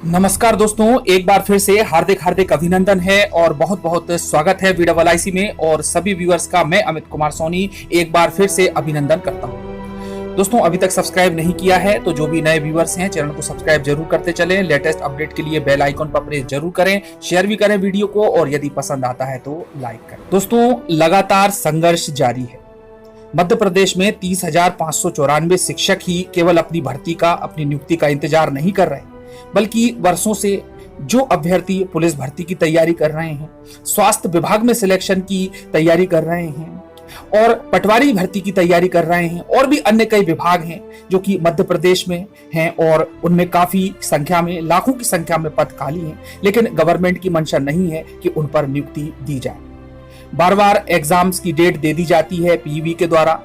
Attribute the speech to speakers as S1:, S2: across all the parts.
S1: नमस्कार दोस्तों, एक बार फिर से हार्दिक हार्दिक अभिनंदन है और बहुत बहुत स्वागत है वीडियो में। और सभी व्यूअर्स का मैं अमित कुमार सोनी एक बार फिर से अभिनंदन करता हूं। दोस्तों, अभी तक सब्सक्राइब नहीं किया है तो जो भी नए व्यूअर्स हैं चैनल को सब्सक्राइब जरूर करते चलें। लेटेस्ट अपडेट के लिए बेल आइकन पर प्रेस जरूर करें, शेयर भी करें वीडियो को, और यदि पसंद आता है तो लाइक करें। दोस्तों, लगातार संघर्ष जारी है। मध्य प्रदेश में 30,594 शिक्षक ही केवल अपनी भर्ती का, अपनी नियुक्ति का इंतजार नहीं कर रहे, बल्कि वर्षों से जो अभ्यर्थी पुलिस भर्ती की तैयारी कर रहे हैं, स्वास्थ्य विभाग में सिलेक्शन की तैयारी कर रहे हैं और पटवारी भर्ती की तैयारी कर रहे हैं, और भी अन्य कई विभाग हैं जो कि मध्य प्रदेश में हैं और उनमें काफी संख्या में, लाखों की संख्या में पद खाली हैं, लेकिन गवर्नमेंट की मंशा नहीं है कि उन पर नियुक्ति दी जाए। बार बार एग्जाम्स की डेट दे दी जाती है पीईबी के द्वारा,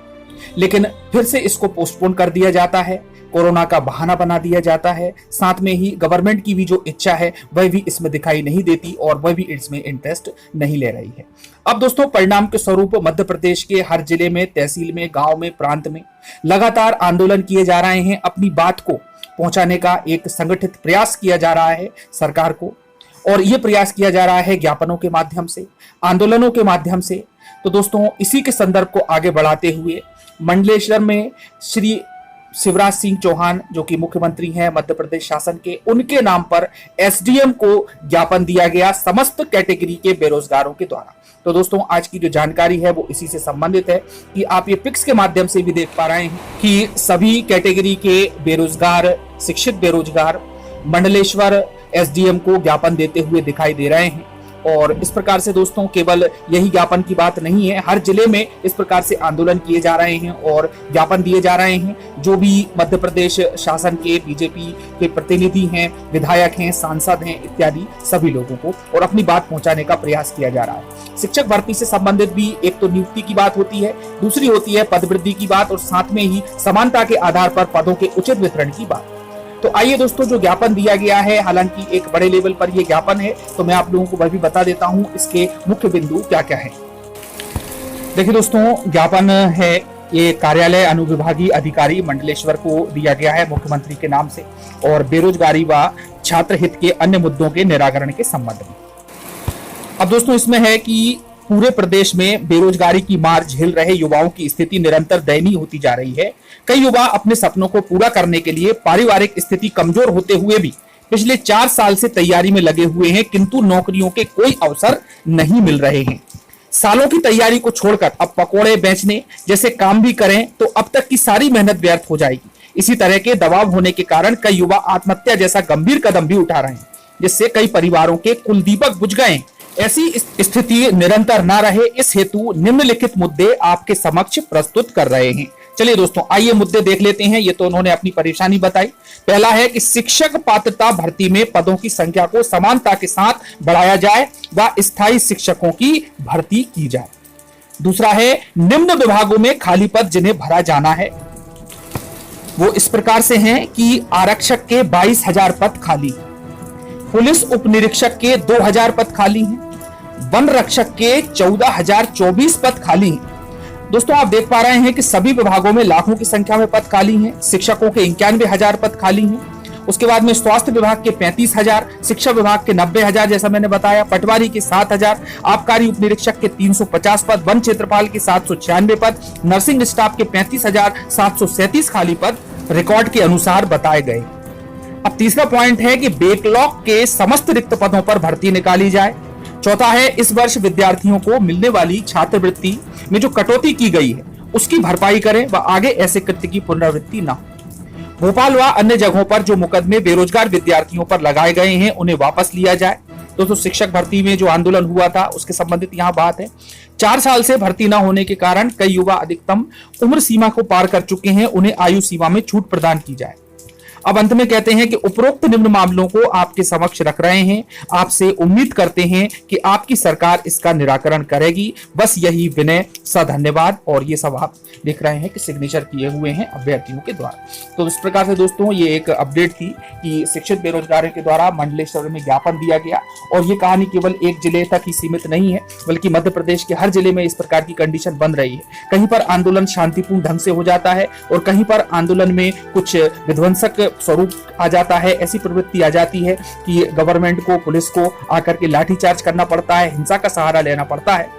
S1: लेकिन फिर से इसको पोस्टपोन कर दिया जाता है, कोरोना का बहाना बना दिया जाता है। साथ में ही गवर्नमेंट की भी जो इच्छा है वह भी इसमें दिखाई नहीं देती और वह भी इसमें इंटरेस्ट नहीं ले रही है। अब दोस्तों, परिणाम के स्वरूप मध्य प्रदेश के हर जिले में, तहसील में, गांव में, प्रांत में लगातार आंदोलन किए जा रहे हैं। अपनी बात को पहुंचाने का एक संगठित प्रयास किया जा रहा है सरकार को, और यह प्रयास किया जा रहा है ज्ञापनों के माध्यम से, आंदोलनों के माध्यम से। तो दोस्तों, इसी के संदर्भ को आगे बढ़ाते हुए मंडलेश्वर में श्री शिवराज सिंह चौहान, जो कि मुख्यमंत्री हैं मध्य प्रदेश शासन के, उनके नाम पर एसडीएम को ज्ञापन दिया गया समस्त कैटेगरी के बेरोजगारों के द्वारा। तो दोस्तों, आज की जो जानकारी है वो इसी से संबंधित है कि आप ये पिक्स के माध्यम से भी देख पा रहे हैं कि सभी कैटेगरी के बेरोजगार, शिक्षित बेरोजगार मंडलेश्वर एसडीएम को ज्ञापन देते हुए दिखाई दे रहे हैं। और इस प्रकार से दोस्तों, केवल यही ज्ञापन की बात नहीं है, हर जिले में इस प्रकार से आंदोलन किए जा रहे हैं और ज्ञापन दिए जा रहे हैं। जो भी मध्य प्रदेश शासन के बीजेपी के प्रतिनिधि हैं, विधायक हैं, सांसद हैं, इत्यादि सभी लोगों को और अपनी बात पहुंचाने का प्रयास किया जा रहा है। शिक्षक भर्ती से संबंधित भी एक तो नियुक्ति की बात होती है, दूसरी होती है पदवृद्धि की बात, और साथ में ही समानता के आधार पर पदों के उचित वितरण की बात। तो आइए दोस्तों, जो ज्ञापन दिया गया है, हालांकि एक बड़े लेवल पर यह ज्ञापन है, तो मैं आप लोगों को वह भी बता देता हूं इसके मुख्य बिंदु क्या क्या है। देखिए दोस्तों, ज्ञापन है ये कार्यालय अनुविभागीय अधिकारी मंडलेश्वर को दिया गया है मुख्यमंत्री के नाम से, और बेरोजगारी व छात्र हित के अन्य मुद्दों के निराकरण के संबंध में। अब दोस्तों, इसमें है कि पूरे प्रदेश में बेरोजगारी की मार झेल रहे युवाओं की स्थिति निरंतर दयनीय होती जा रही है। कई युवा अपने सपनों को पूरा करने के लिए पारिवारिक स्थिति कमजोर होते हुए भी पिछले 4 साल से तैयारी में लगे हुए हैं, किंतु नौकरियों के कोई अवसर नहीं मिल रहे हैं। सालों की तैयारी को छोड़कर अब पकोड़े बेचने जैसे काम भी करें तो अब तक की सारी मेहनत व्यर्थ हो जाएगी। इसी तरह के दबाव होने के कारण कई युवा आत्महत्या जैसा गंभीर कदम भी उठा रहे हैं, जिससे कई परिवारों के कुलदीपक बुझ गए। ऐसी स्थिति निरंतर ना रहे, इस हेतु निम्नलिखित मुद्दे आपके समक्ष प्रस्तुत कर रहे हैं। चलिए दोस्तों, आइए मुद्दे देख लेते हैं। ये तो उन्होंने अपनी परेशानी बताई। पहला है कि शिक्षक पात्रता भर्ती में पदों की संख्या को समानता के साथ बढ़ाया जाए व स्थायी शिक्षकों की भर्ती की जाए। दूसरा है, निम्न विभागों में खाली पद जिन्हें भरा जाना है वो इस प्रकार से हैं कि आरक्षक के 22,000 पद खाली, पुलिस उप निरीक्षक के 2,000 पद खाली हैं, वन रक्षक के 14,024 पद खाली हैं। दोस्तों, आप देख पा रहे हैं कि सभी विभागों में लाखों की संख्या में पद खाली हैं। शिक्षकों के 91,000 पद खाली हैं। उसके बाद में स्वास्थ्य विभाग के 35,000, शिक्षा विभाग के 90,000 जैसा मैंने बताया, पटवारी के 7,000, आबकारी उप निरीक्षक के 350 पद, वन क्षेत्रपाल के 796 पद, नर्सिंग स्टाफ के 35,737 खाली पद रिकॉर्ड के अनुसार बताए गए। अब तीसरा पॉइंट है कि बैकलॉग के समस्त रिक्त पदों पर भर्ती निकाली जाए। चौथा है, इस वर्ष विद्यार्थियों को मिलने वाली छात्रवृत्ति में जो कटौती की गई है उसकी भरपाई करें व आगे ऐसे कृत्य की पुनरावृत्ति न हो। भोपाल व अन्य जगहों पर जो मुकदमे बेरोजगार विद्यार्थियों पर लगाए गए हैं उन्हें वापस लिया जाए। दोस्तों, शिक्षक भर्ती में जो आंदोलन हुआ था उसके संबंधित यहाँ बात है। 4 साल से भर्ती न होने के कारण कई युवा अधिकतम उम्र सीमा को पार कर चुके हैं, उन्हें आयु सीमा में छूट प्रदान की जाए। अब अंत में कहते हैं कि उपरोक्त निम्न मामलों को आपके समक्ष रख रहे हैं, आपसे उम्मीद करते हैं कि आपकी सरकार इसका निराकरण करेगी। बस यही विनय सा धन्यवाद। और ये सब आप देख रहे हैं कि सिग्नेचर किए हुए हैं अभ्यर्थियों के द्वारा। तो इस प्रकार से दोस्तों, ये एक अपडेट थी कि शिक्षित बेरोजगारों के द्वारा मंडलेश्वर में ज्ञापन दिया गया। और ये कहानी केवल एक जिले तक ही सीमित नहीं है, बल्कि मध्य प्रदेश के हर जिले में इस प्रकार की कंडीशन बन रही है। कहीं पर आंदोलन शांतिपूर्ण ढंग से हो जाता है और कहीं पर आंदोलन में कुछ विध्वंसक स्वरूप आ जाता है, ऐसी प्रवृत्ति आ जाती है कि गवर्नमेंट को, पुलिस को आकर के लाठीचार्ज करना पड़ता है, हिंसा का सहारा लेना पड़ता है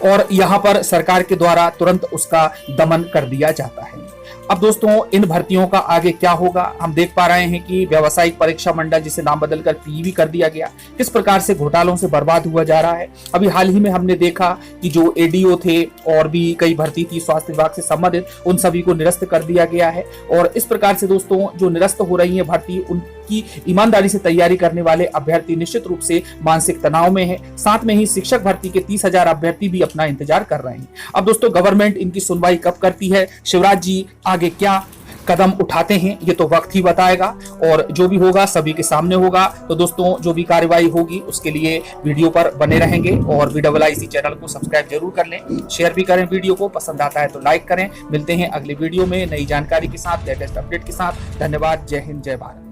S1: और यहाँ पर सरकार के द्वारा तुरंत उसका दमन कर दिया जाता है। अब दोस्तों, इन भर्तियों का आगे क्या होगा? हम देख पा रहे हैं कि व्यावसायिक परीक्षा मंडल, जिसे नाम बदलकर पीईबी कर दिया गया, किस प्रकार से घोटालों से बर्बाद हुआ जा रहा है। अभी हाल ही में हमने देखा कि जो एडीओ थे और भी कई भर्ती थी स्वास्थ्य विभाग से संबंधित, उन सभी को निरस्त कर दिया गया है। और इस प्रकार से दोस्तों, जो निरस्त हो रही है भर्ती, उनकी ईमानदारी से तैयारी करने वाले अभ्यर्थी निश्चित रूप से मानसिक तनाव में है। साथ में ही शिक्षक भर्ती के 30,000 अभ्यर्थी भी अपना इंतजार कर रहे हैं। अब दोस्तों, गवर्नमेंट इनकी सुनवाई कब करती है, शिवराज जी आगे क्या कदम उठाते हैं, ये तो वक्त ही बताएगा और जो भी होगा सभी के सामने होगा। तो दोस्तों, जो भी कार्रवाई होगी उसके लिए वीडियो पर बने रहेंगे और VIIC चैनल को सब्सक्राइब जरूर कर लें, शेयर भी करें वीडियो को, पसंद आता है तो लाइक करें। मिलते हैं अगले वीडियो में नई जानकारी के साथ, लेटेस्ट अपडेट के साथ। धन्यवाद। जय हिंद, जय भारत।